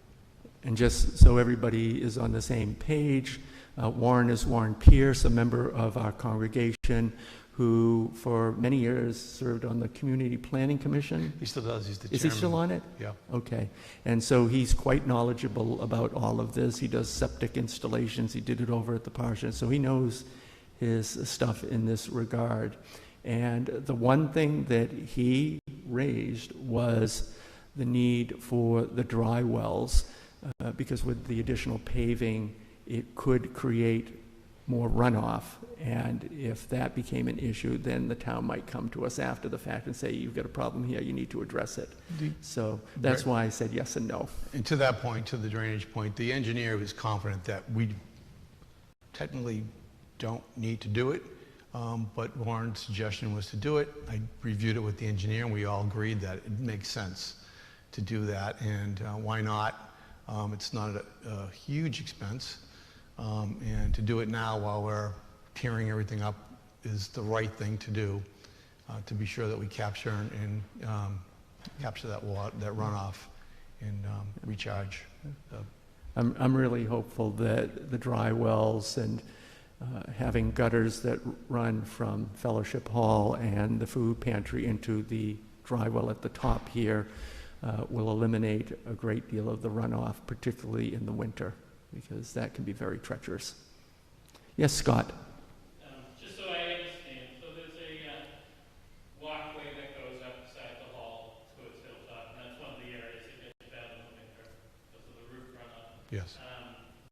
And just so everybody is on the same page, Warren is Warren Pierce, a member of our congregation who for many years served on the Community Planning Commission. He still does, he's the chairman. Is he still on it? Yeah. Okay. And so he's quite knowledgeable about all of this. He does septic installations. He did it over at the Parsons. So he knows his stuff in this regard. And the one thing that he raised was the need for the dry wells, because with the additional paving, it could create more runoff. And if that became an issue, then the town might come to us after the fact and say, you've got a problem here, you need to address it. So that's why I said yes and no. And to that point, to the drainage point, the engineer was confident that we technically don't need to do it, but Warren's suggestion was to do it. I reviewed it with the engineer, and we all agreed that it makes sense to do that, and why not? It's not a huge expense, and to do it now while we're tearing everything up is the right thing to do, to be sure that we capture and capture that water, that runoff, and recharge. I'm really hopeful that the dry wells and having gutters that run from Fellowship Hall and the food pantry into the dry well at the top here will eliminate a great deal of the runoff, particularly in the winter, because that can be very treacherous. Yes, Scott? Just so I understand, so there's a walkway that goes up beside the hall towards Hilltop, and that's one of the areas that gets bad in the winter because of the roof runoff. Yes.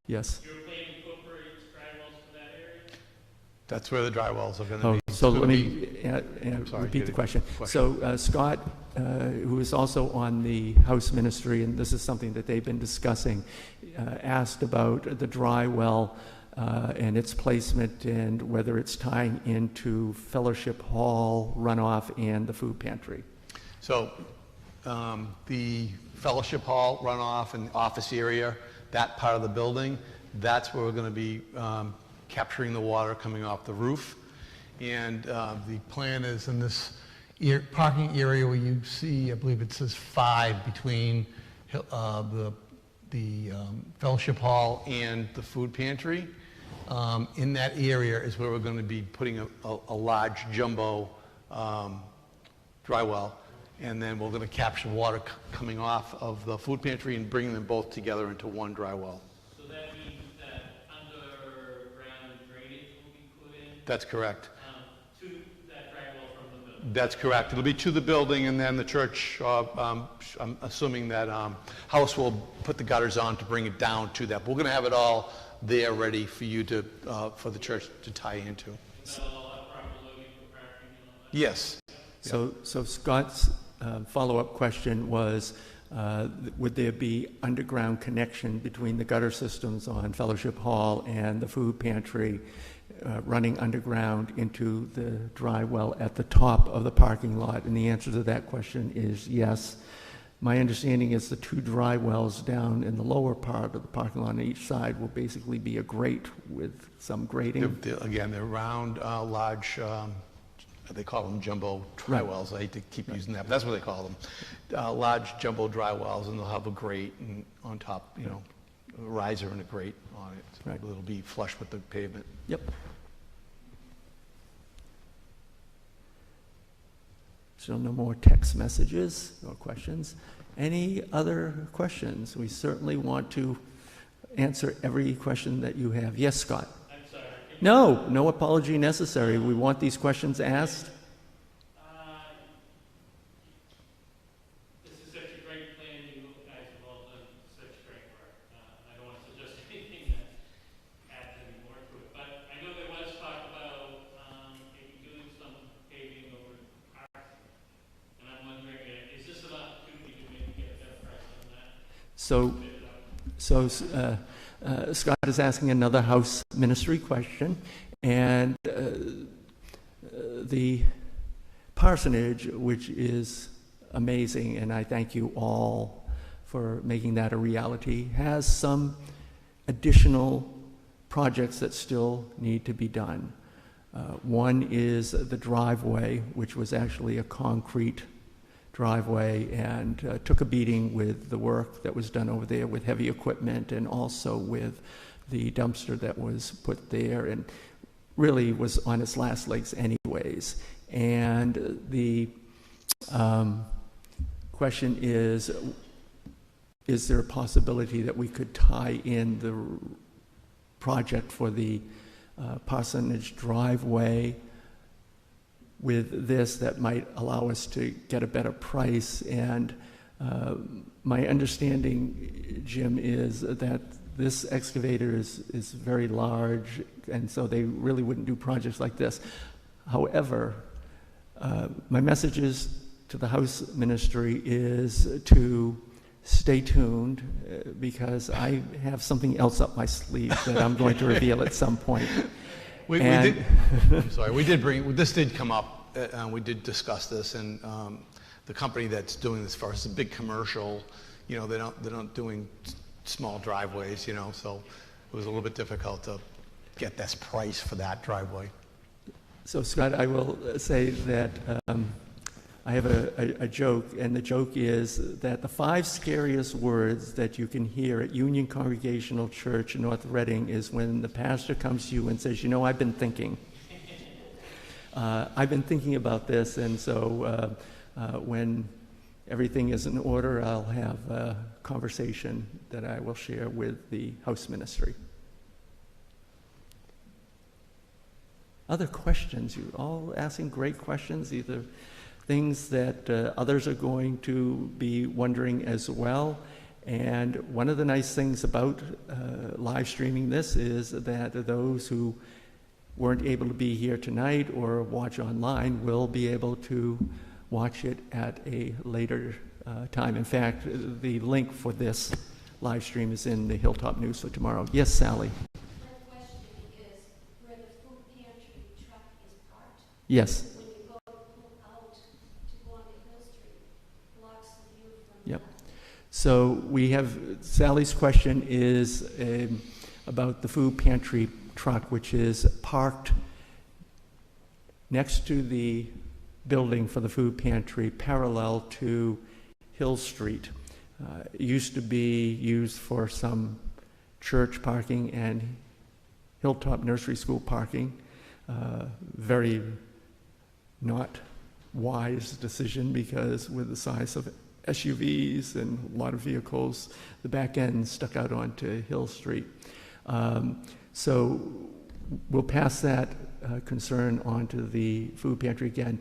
Yes. Your plan incorporates dry wells for that area? That's where the dry wells are going to be. So let me sorry, repeat the question. So Scott, who is also on the House Ministry, and this is something that they've been discussing, asked about the dry well and its placement and whether it's tying into Fellowship Hall runoff and the food pantry. So the Fellowship Hall runoff and office area, that part of the building, that's where we're going to be capturing the water coming off the roof. And the plan is in this parking area where you see, I believe it says 5 between the Fellowship Hall and the food pantry. In that area is where we're going to be putting a large jumbo dry well, and then we're going to capture water coming off of the food pantry and bring them both together into one dry well. So that means that underground drainage will be put in That's correct. to that dry well from the building? That's correct. It'll be to the building, and then the church, I'm assuming that house will put the gutters on to bring it down to that. But we're going to have it all there ready for you to, for the church to tie into. Is that all that proper loading for parking and all that? Yes. So Scott's follow-up question was, would there be underground connection between the gutter systems on Fellowship Hall and the food pantry running underground into the dry well at the top of the parking lot? And the answer to that question is yes. My understanding is the two dry wells down in the lower part of the parking lot on each side will basically be a grate with some grating. Again, they're round, large, they call them jumbo dry Right. wells. I hate to keep using that, but that's what they call them. Large jumbo dry wells, and they'll have a grate and on top, you know, a riser and a grate on it. So Right. it'll be flush with the pavement. Yep. So no more text messages or questions. Any other questions? We certainly want to answer every question that you have. Yes, Scott? I'm sorry. No apology necessary. We want these questions asked. This is such a great plan. You guys have all done such great work. I don't want to suggest anything that adds any more to it. But I know there was talk about maybe doing some paving over parks. And I'm wondering, is this an opportunity to maybe get a better price on that? Scott is asking another house ministry question, and the parsonage, which is amazing, and I thank you all for making that a reality, has some additional projects that still need to be done. One is the driveway, which was actually a concrete driveway and took a beating with the work that was done over there with heavy equipment and also with the dumpster that was put there and really was on its last legs anyways. And the question is there a possibility that we could tie in the project for the parsonage driveway with this that might allow us to get a better price? And my understanding, Jim, is that this excavator is very large, and so they really wouldn't do projects like this. However, my message is to the House Ministry is to stay tuned because I have something else up my sleeve that I'm going to reveal at some point. We did. I'm sorry. We did this did come up. We did discuss this, and the company that's doing this for us is a big commercial. You know, they're not doing small driveways. You know, so it was a little bit difficult to get this price for that driveway. So, Scott, I will say that I have a joke, and the joke is that the 5 scariest words that you can hear at Union Congregational Church in North Reading is when the pastor comes to you and says, you know, I've been thinking. I've been thinking about this, and so when everything is in order, I'll have a conversation that I will share with the House Ministry. Other questions? You're all asking great questions, either things that others are going to be wondering as well. And one of the nice things about live streaming this is that those who weren't able to be here tonight or watch online will be able to watch it at a later time. In fact, the link for this live stream is in the Hilltop News for tomorrow. Yes, Sally? My question is, where the food pantry truck is parked, Yes. when you go pull out to go onto Hill Street, blocks the view from Yep. So we have, Sally's question is about the food pantry truck, which is parked next to the building for the food pantry, parallel to Hill Street. It used to be used for some church parking and Hilltop Nursery School parking. Very not wise decision, because with the size of SUVs and a lot of vehicles, the back end stuck out onto Hill Street. So we'll pass that concern on to the food pantry again.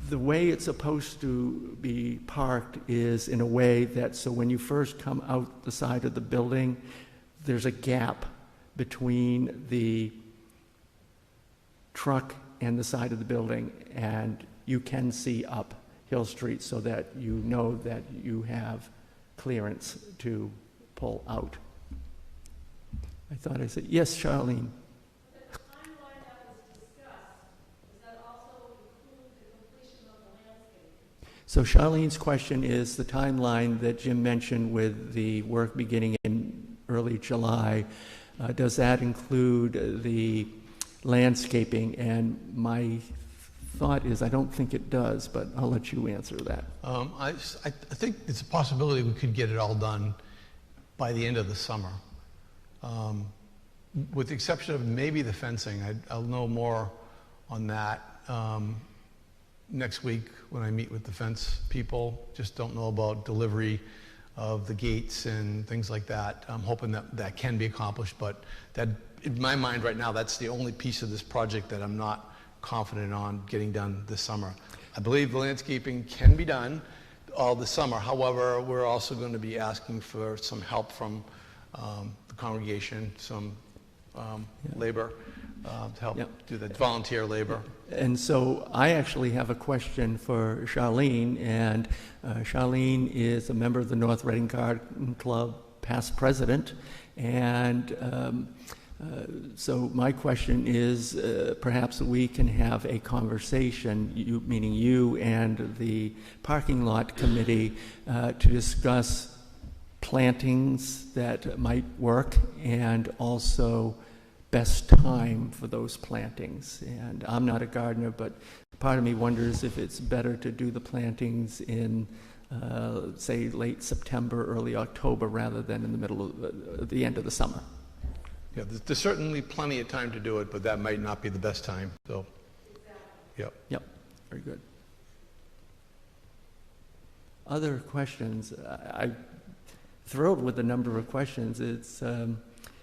The way it's supposed to be parked is in a way that, so when you first come out the side of the building, there's a gap between the truck and the side of the building, and you can see up Hill Street so that you know that you have clearance to pull out. I thought I said, yes, Charlene. the timeline that was discussed, does that also include the completion of the landscape? So Charlene's question is the timeline that Jim mentioned with the work beginning in early July. Does that include the landscaping? And my thought is I don't think it does, but I'll let you answer that. I think it's a possibility we could get it all done by the end of the summer. With the exception of maybe the fencing. I'll know more on that next week when I meet with the fence people. Just don't know about delivery of the gates and things like that. I'm hoping that that can be accomplished, but that, in my mind right now, that's the only piece of this project that I'm not confident on getting done this summer. I believe the landscaping can be done all this summer. However, we're also going to be asking for some help from the congregation, some labor to help do that, volunteer labor. And so I actually have a question for Charlene, and Charlene is a member of the North Reading Garden Club, past president, and so my question is perhaps we can have a conversation, meaning you and the parking lot committee, to discuss plantings that might work and also best time for those plantings. And I'm not a gardener, but part of me wonders if it's better to do the plantings in, say, late September, early October, rather than in the middle of the end of the summer. Yeah, there's certainly plenty of time to do it, but that might not be the best time. So, yep. Yep, very good. Other questions? I'm thrilled with the number of questions. It's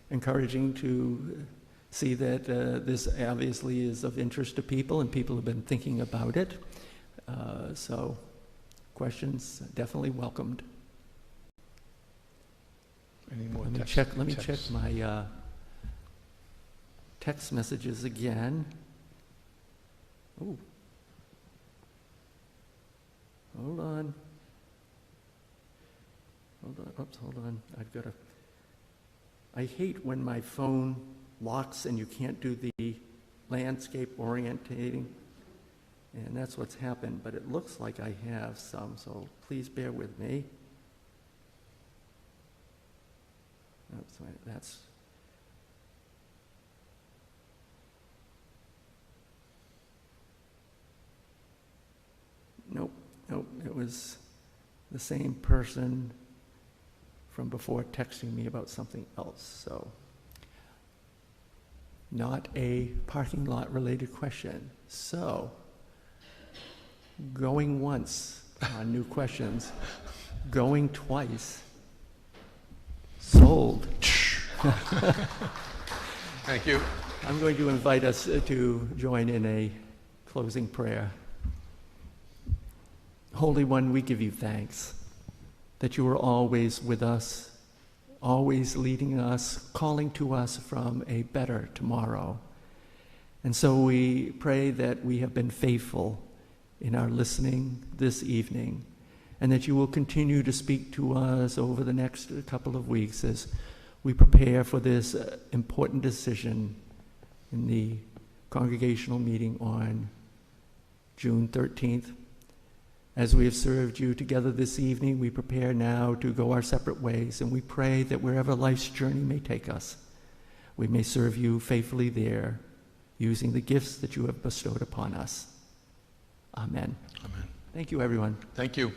encouraging to see that this obviously is of interest to people, and people have been thinking about it. So questions definitely welcomed. Any more Let me check my text messages again. Oh, hold on. Oops, hold on. I hate when my phone locks and you can't do the landscape orientating, and that's what's happened, but it looks like I have some, so please bear with me. Oops, that's nope, it was the same person from before texting me about something else. So not a parking lot related question. So going once on new questions, going twice, sold. Thank you. I'm going to invite us to join in a closing prayer. Holy One, we give you thanks that you are always with us, always leading us, calling to us from a better tomorrow. And so we pray that we have been faithful in our listening this evening, and that you will continue to speak to us over the next couple of weeks as we prepare for this important decision in the congregational meeting on June 13th. As we have served you together this evening, we prepare now to go our separate ways, and we pray that wherever life's journey may take us, we may serve you faithfully there, using the gifts that you have bestowed upon us. Amen. Amen. Thank you, everyone. Thank you.